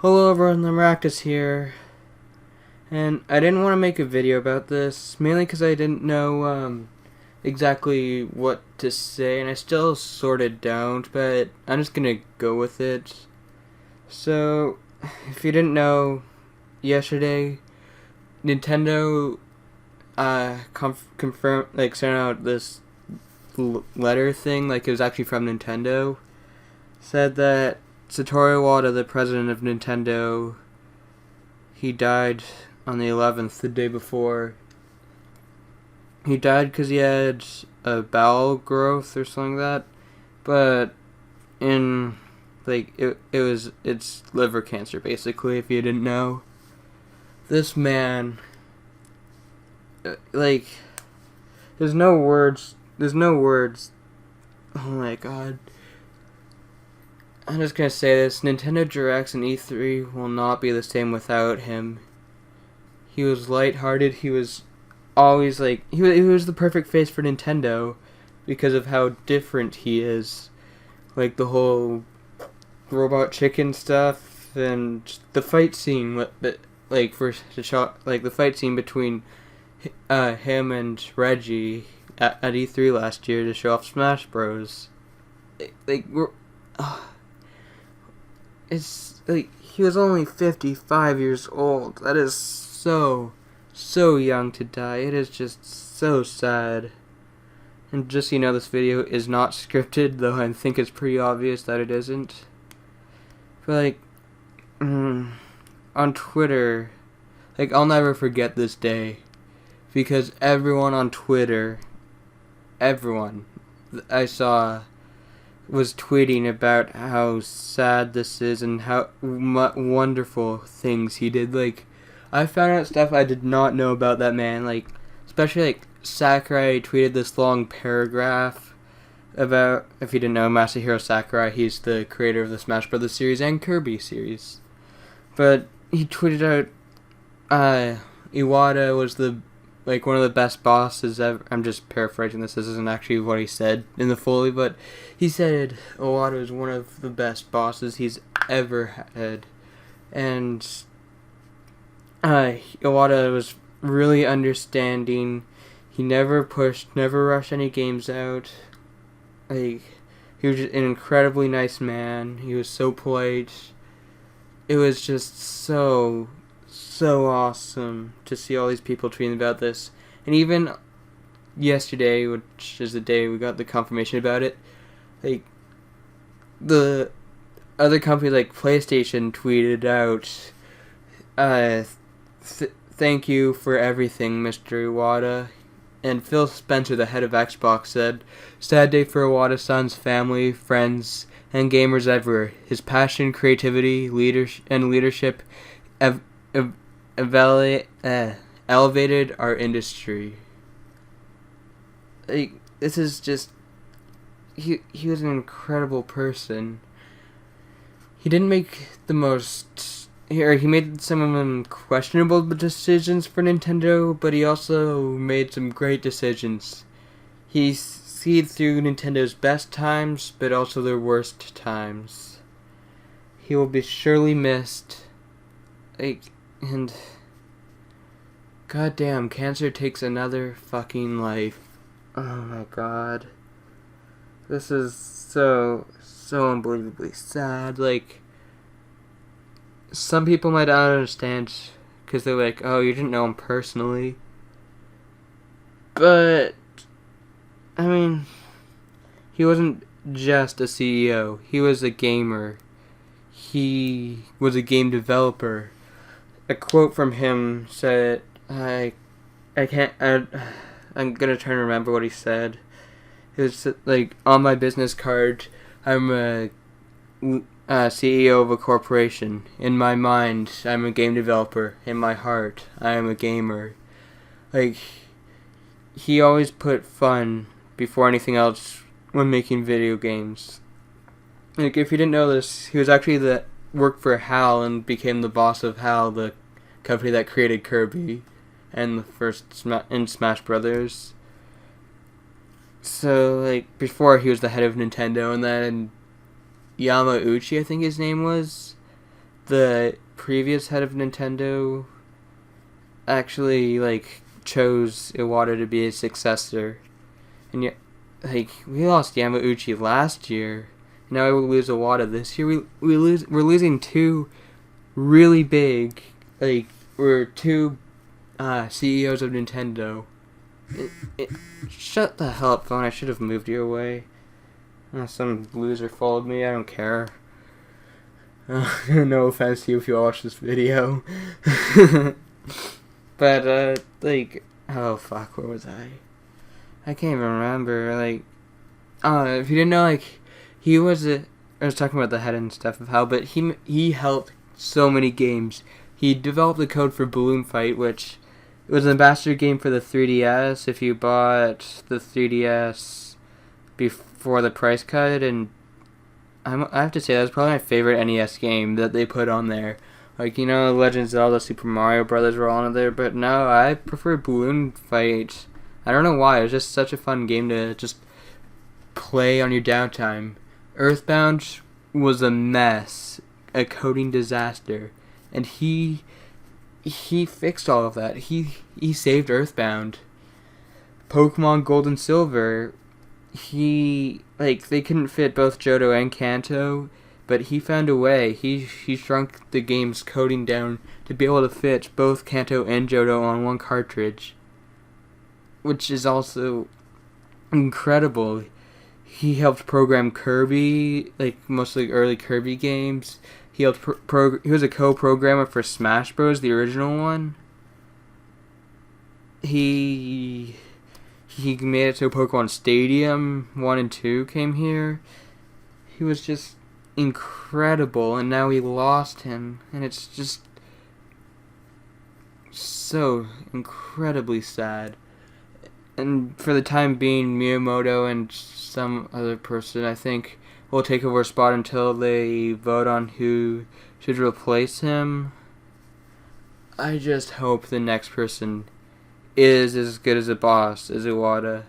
Hello everyone, the Maractus here, and I didn't want to make a video about this, mainly because I didn't know exactly what to say, and I still sorted down, but I'm just gonna go with it. So, if you didn't know, yesterday, Nintendo confirmed, sent out this letter thing, like it was actually from Nintendo, said that Satoru Iwata, the president of Nintendo, he died on the 11th, the day before. He died because he had a bowel growth or something like that, but it's liver cancer basically. If you didn't know, this man, there's no words. There's no words. Oh my god. I'm just gonna say this: Nintendo Directs and E3 will not be the same without him. He was lighthearted. He was always he was the perfect face for Nintendo because of how different he is. Like the whole robot chicken stuff and the fight scene. The fight scene between him and Reggie at E3 last year to show off Smash Bros. It's like he was only 55 years old. That is so young to die. It is just so sad. And just so you know, this video is not scripted, though I think it's pretty obvious that it isn't. But on Twitter, I'll never forget this day, because everyone on Twitter, everyone I saw, was tweeting about how sad this is and how wonderful things he did. I found out stuff I did not know about that man. Especially Sakurai tweeted this long paragraph about, if you didn't know, Masahiro Sakurai, he's the creator of the Smash Bros. Series and Kirby series. But he tweeted out, Iwata was one of the best bosses ever. I'm just paraphrasing this isn't actually what he said in the Foley, but he said Iwata is one of the best bosses he's ever had. And Iwata was really understanding. He never pushed, never rushed any games out. He was just an incredibly nice man. He was so polite. It was just so awesome to see all these people tweeting about this. And even yesterday, which is the day we got the confirmation about it, the other companies like PlayStation tweeted out, thank you for everything, Mr. Iwata. And Phil Spencer, the head of Xbox, said, sad day for Iwata's son's family, friends, and gamers everywhere. His passion, creativity, leadership elevated our industry. This is just... He was an incredible person. He didn't make the most... He made some of them questionable decisions for Nintendo, but he also made some great decisions. He seen through Nintendo's best times, but also their worst times. He will be surely missed. And goddamn, cancer takes another fucking life. Oh my god. This is so unbelievably sad. Some people might not understand because they're like, oh, you didn't know him personally. But, I mean, he wasn't just a CEO. He was a gamer. He was a game developer. A quote from him said, I'm gonna try to remember what he said. It was on my business card, I'm a CEO of a corporation. In my mind, I'm a game developer. In my heart, I am a gamer. He always put fun before anything else when making video games. If you didn't know this, he was actually worked for HAL and became the boss of HAL, the company that created Kirby and the first in Smash Brothers. So, before he was the head of Nintendo, and then Yamauchi, I think his name was, the previous head of Nintendo actually like chose Iwata to be his successor, and yet like we lost Yamauchi last year. Now we lose Iwata this year. We're losing two really big we're two CEOs of Nintendo. Shut the hell up, phone. I should have moved you away. Some loser followed me. I don't care. No offense to you if you watch this video. But, oh fuck, where was I? I can't even remember. If you didn't know, I was talking about the head and stuff of how, but he helped so many games. He developed the code for Balloon Fight, which was an ambassador game for the 3DS. If you bought the 3DS before the price cut, and I have to say that's probably my favorite NES game that they put on there. Legend of Zelda, Super Mario Brothers were all on there, but no, I prefer Balloon Fight. I don't know why. It was just such a fun game to just play on your downtime. Earthbound was a mess, a coding disaster, and he fixed all of that. He saved Earthbound. Pokemon Gold and Silver, they couldn't fit both Johto and Kanto, but he found a way. He shrunk the game's coding down to be able to fit both Kanto and Johto on one cartridge, which is also incredible. He helped program Kirby, mostly early Kirby games. He helped he was a co-programmer for Smash Bros, the original one. He made it so Pokemon Stadium 1 and 2 came here. He was just incredible, and now we lost him, and it's just so incredibly sad. And for the time being, Miyamoto and some other person, I think, will take over a spot until they vote on who should replace him. I just hope the next person is as good as a boss as Iwata.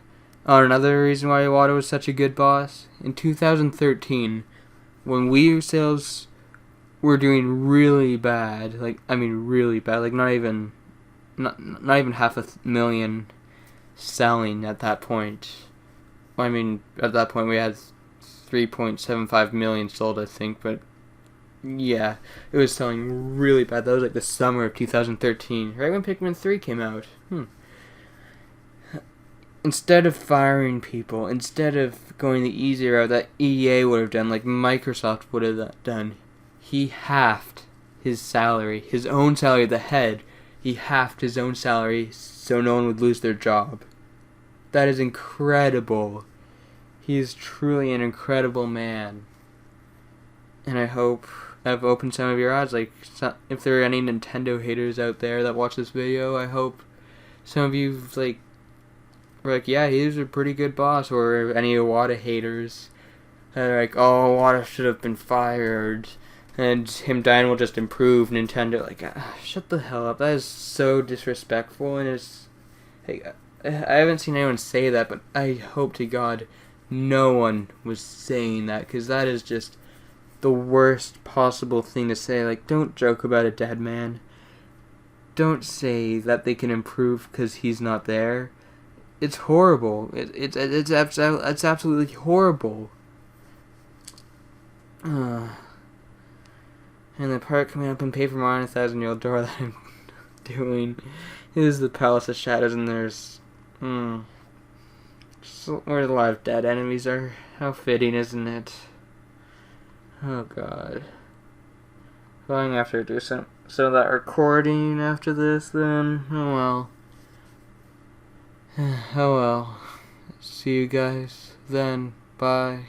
Another reason why Iwata was such a good boss, in 2013, when Wii U sales were doing really bad, really bad, not even half a million selling at that point. At that point we had 3.75 million sold, I think, but yeah, it was selling really bad. That was the summer of 2013, right when Pikmin 3 came out. Instead of firing people, instead of going the easy route that EA would have done, like Microsoft would have done, he halved his salary, his own salary, the head. He halved his own salary so no one would lose their job. That is incredible. He is truly an incredible man. And I hope I've opened some of your eyes. If there are any Nintendo haters out there that watch this video, I hope some of you were yeah, he was a pretty good boss. Or any Iwata haters that are oh, Iwata should have been fired, and him dying will just improve Nintendo. Shut the hell up. That is so disrespectful, and it's I haven't seen anyone say that, but I hope to God no one was saying that, because that is just the worst possible thing to say. Don't joke about a dead man. Don't say that they can improve because he's not there. It's horrible. It's absolutely horrible. And the part coming up in Paper Mario 1000-Year-Old Door that I'm doing is the Palace of Shadows, and there's where the live dead enemies are. How fitting, isn't it? Oh god. Well, I'm gonna have to do some of that recording after this then. Oh well. Oh well. See you guys then. Bye.